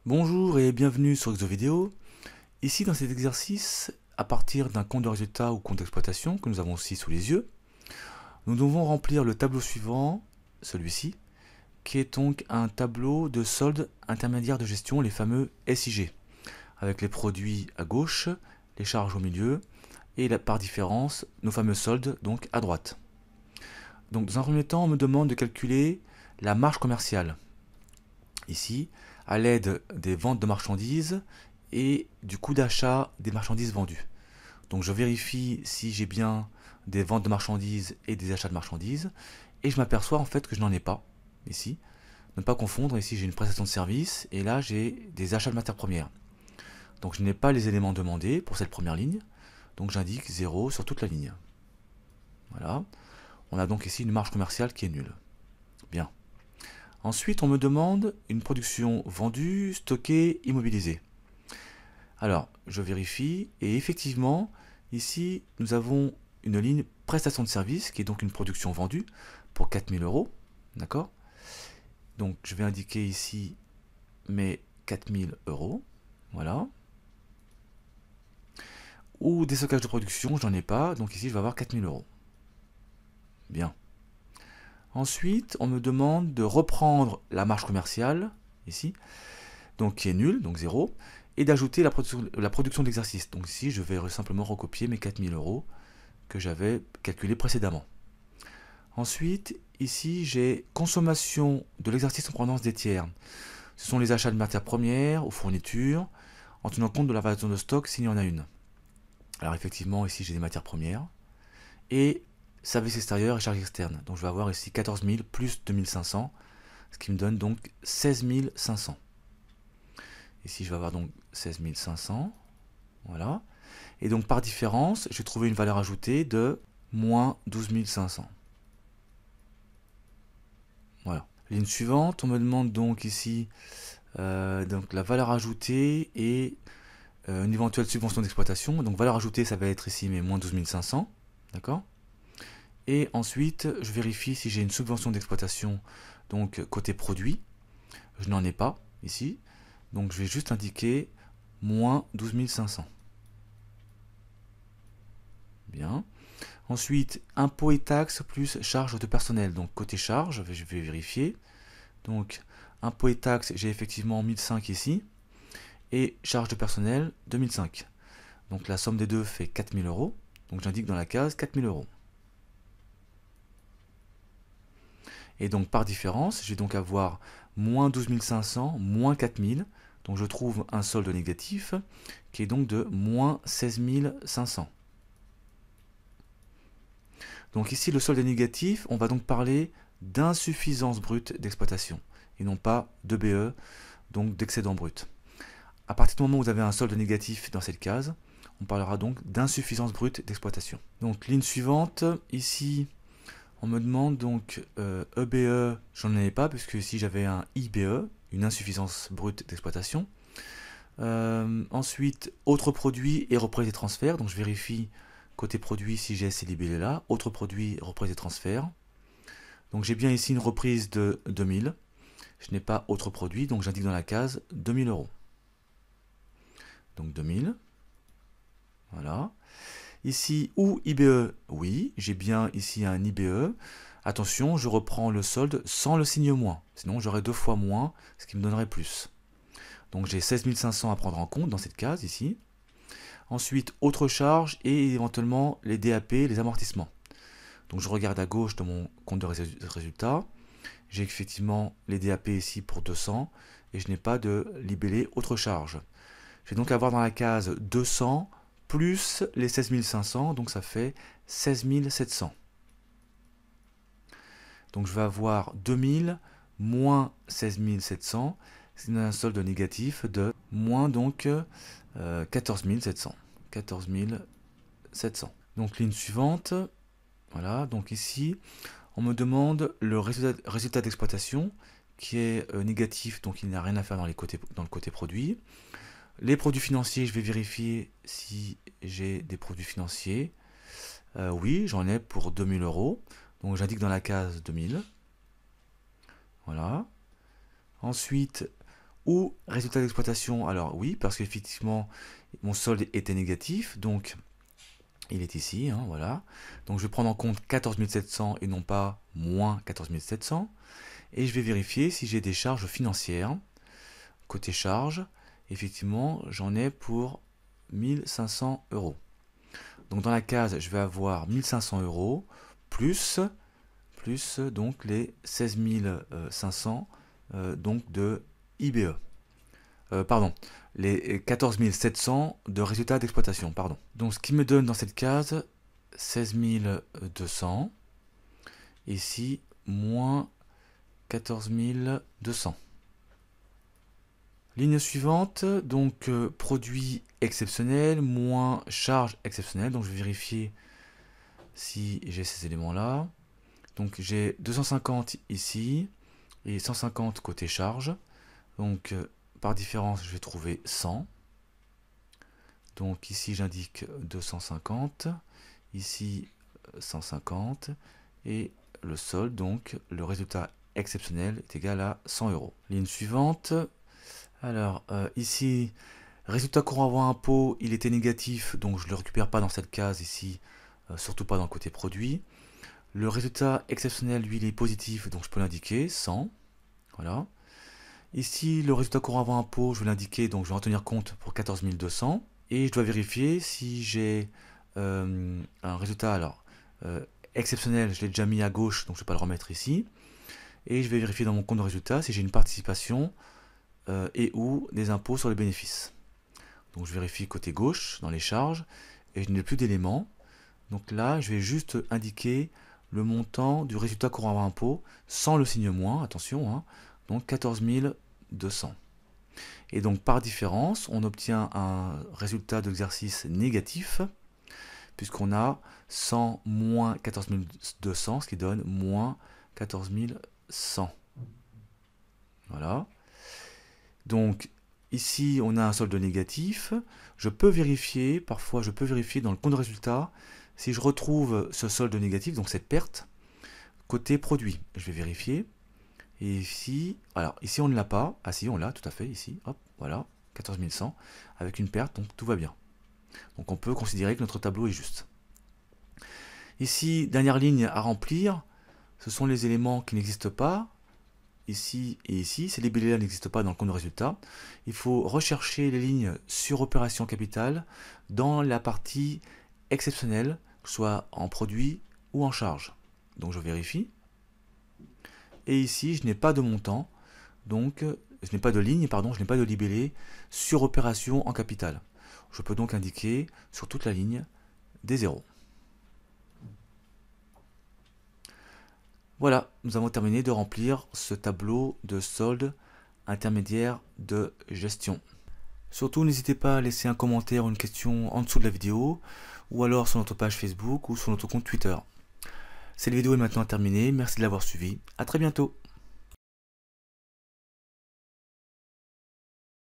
Bonjour et bienvenue sur XoVideo. Ici dans cet exercice, à partir d'un compte de résultat ou compte d'exploitation que nous avons aussi sous les yeux, nous devons remplir le tableau suivant, celui-ci, qui est donc un tableau de solde intermédiaire de gestion, les fameux SIG, avec les produits à gauche, les charges au milieu, et par différence, nos fameux soldes donc à droite. Donc dans un premier temps, on me demande de calculer la marge commerciale. Ici, à l'aide des ventes de marchandises et du coût d'achat des marchandises vendues. Donc je vérifie si j'ai bien des ventes de marchandises et des achats de marchandises, et je m'aperçois en fait que je n'en ai pas, ici. Ne pas confondre, ici j'ai une prestation de service, et là j'ai des achats de matières premières. Donc je n'ai pas les éléments demandés pour cette première ligne, donc j'indique 0 sur toute la ligne. Voilà. On a donc ici une marge commerciale qui est nulle. Bien. Ensuite, on me demande une production vendue, stockée, immobilisée. Alors, je vérifie, et effectivement, ici, nous avons une ligne prestation de service, qui est donc une production vendue, pour 4000 euros, d'accord? Donc, je vais indiquer ici mes 4000 euros, voilà. Ou des stockages de production, je n'en ai pas, donc ici, je vais avoir 4000 euros. Bien. Ensuite, on me demande de reprendre la marge commerciale, ici, donc qui est nulle, donc 0, et d'ajouter la production d'exercice. Donc ici, je vais simplement recopier mes 4000 euros que j'avais calculés précédemment. Ensuite, ici, j'ai consommation de l'exercice en provenance des tiers. Ce sont les achats de matières premières ou fournitures, en tenant compte de la variation de stock s'il y en a une. Alors effectivement, ici, j'ai des matières premières, et service extérieur et charges externes. Donc je vais avoir ici 14 000 plus 2500, ce qui me donne donc 16 500. Ici, je vais avoir donc 16 500. Voilà. Et donc, par différence, je vais trouver une valeur ajoutée de moins 12 500. Voilà. Ligne suivante, on me demande donc ici donc la valeur ajoutée et une éventuelle subvention d'exploitation. Donc, valeur ajoutée, ça va être ici mes moins 12 500. D'accord. Et ensuite, je vérifie si j'ai une subvention d'exploitation, donc côté produit. Je n'en ai pas ici. Donc je vais juste indiquer moins 12 500. Bien. Ensuite, impôts et taxes plus charges de personnel. Donc côté charges, je vais vérifier. Donc impôts et taxes, j'ai effectivement 1005 ici. Et charges de personnel, 2005. Donc la somme des deux fait 4000 euros. Donc j'indique dans la case 4000 euros. Et donc par différence, je vais donc avoir moins 12 500, moins 4000. Donc je trouve un solde négatif qui est donc de moins 16 500. Donc ici, le solde est négatif, on va donc parler d'insuffisance brute d'exploitation et non pas d'EBE, donc d'excédent brut. À partir du moment où vous avez un solde négatif dans cette case, on parlera donc d'insuffisance brute d'exploitation. Donc ligne suivante, ici on me demande donc EBE, j'en avais pas puisque ici j'avais un IBE, une insuffisance brute d'exploitation. Ensuite, autres produits et reprise des transferts, donc je vérifie côté produit si j'ai ces libellés là, autres produits, reprise des transferts. Donc j'ai bien ici une reprise de 2000, je n'ai pas autre produit, donc j'indique dans la case 2000 euros. Donc 2000, voilà. Ici, ou IBE, oui, j'ai bien ici un IBE. Attention, je reprends le solde sans le signe moins, sinon j'aurais deux fois moins, ce qui me donnerait plus. Donc j'ai 16 500 à prendre en compte dans cette case ici. Ensuite, autres charges et éventuellement les DAP, les amortissements. Donc je regarde à gauche de mon compte de résultat. J'ai effectivement les DAP ici pour 200 et je n'ai pas de libellé autres charges. Je vais donc avoir dans la case 200 plus les 16 500, donc ça fait 16 700. Donc je vais avoir 2000 moins 16 700, c'est un solde négatif de moins donc 14 700. 14 700. Donc ligne suivante, voilà, donc ici on me demande le résultat d'exploitation qui est négatif, donc il n'y a rien à faire dans le côté produit. Les produits financiers, je vais vérifier si j'ai des produits financiers. Oui, j'en ai pour 2000 euros. Donc j'indique dans la case 2000. Voilà. Ensuite, Ou résultat d'exploitation, alors oui, parce qu'effectivement, mon solde était négatif, donc il est ici, hein, voilà. Donc je vais prendre en compte 14 700 et non pas moins 14 700. Et je vais vérifier si j'ai des charges financières. Côté charges, effectivement, j'en ai pour 1500 euros. Donc dans la case, je vais avoir 1500 euros plus donc les 16 500 donc de IBE. Pardon, les 14 700 de résultats d'exploitation, pardon. Donc ce qui me donne dans cette case 16 200, ici moins 14 200. Ligne suivante, donc produit exceptionnel moins charge exceptionnelle. Donc je vais vérifier si j'ai ces éléments-là. Donc j'ai 250 ici et 150 côté charge. Donc par différence, je vais trouver 100. Donc ici j'indique 250, ici 150 et le solde, donc le résultat exceptionnel est égal à 100 euros. Ligne suivante. Alors ici, résultat courant avant impôt, il était négatif, donc je ne le récupère pas dans cette case ici, surtout pas dans le côté produit. Le résultat exceptionnel, lui, il est positif, donc je peux l'indiquer, 100. Voilà. Ici, le résultat courant avant impôt, je vais l'indiquer, donc je vais en tenir compte pour 14 200. Et je dois vérifier si j'ai un résultat, alors, exceptionnel, je l'ai déjà mis à gauche, donc je ne vais pas le remettre ici. Et je vais vérifier dans mon compte de résultat si j'ai une participation et ou des impôts sur les bénéfices. Donc je vérifie côté gauche dans les charges et je n'ai plus d'éléments. Donc là, je vais juste indiquer le montant du résultat courant avant impôt sans le signe moins, attention, hein, donc 14 200. Et donc par différence, on obtient un résultat d'exercice négatif puisqu'on a 100 moins 14 200, ce qui donne moins 14 100. Voilà. Donc ici on a un solde négatif. Je peux vérifier, parfois je peux vérifier dans le compte de résultat si je retrouve ce solde négatif, donc cette perte, côté produit. Je vais vérifier. Et ici, alors ici on ne l'a pas. Ah si, on l'a tout à fait ici. Hop, voilà, 14 100 avec une perte, donc tout va bien. Donc on peut considérer que notre tableau est juste. Ici, dernière ligne à remplir, ce sont les éléments qui n'existent pas. Ici et ici, ces libellés-là n'existent pas dans le compte de résultat. Il faut rechercher les lignes sur opération capitale dans la partie exceptionnelle, que ce soit en produit ou en charge. Donc je vérifie. Et ici, je n'ai pas de montant, donc je n'ai pas de ligne, pardon, je n'ai pas de libellé sur opération en capital. Je peux donc indiquer sur toute la ligne des zéros. Voilà, nous avons terminé de remplir ce tableau de solde intermédiaire de gestion. Surtout, n'hésitez pas à laisser un commentaire ou une question en dessous de la vidéo, ou alors sur notre page Facebook ou sur notre compte Twitter. Cette vidéo est maintenant terminée, merci de l'avoir suivie, à très bientôt.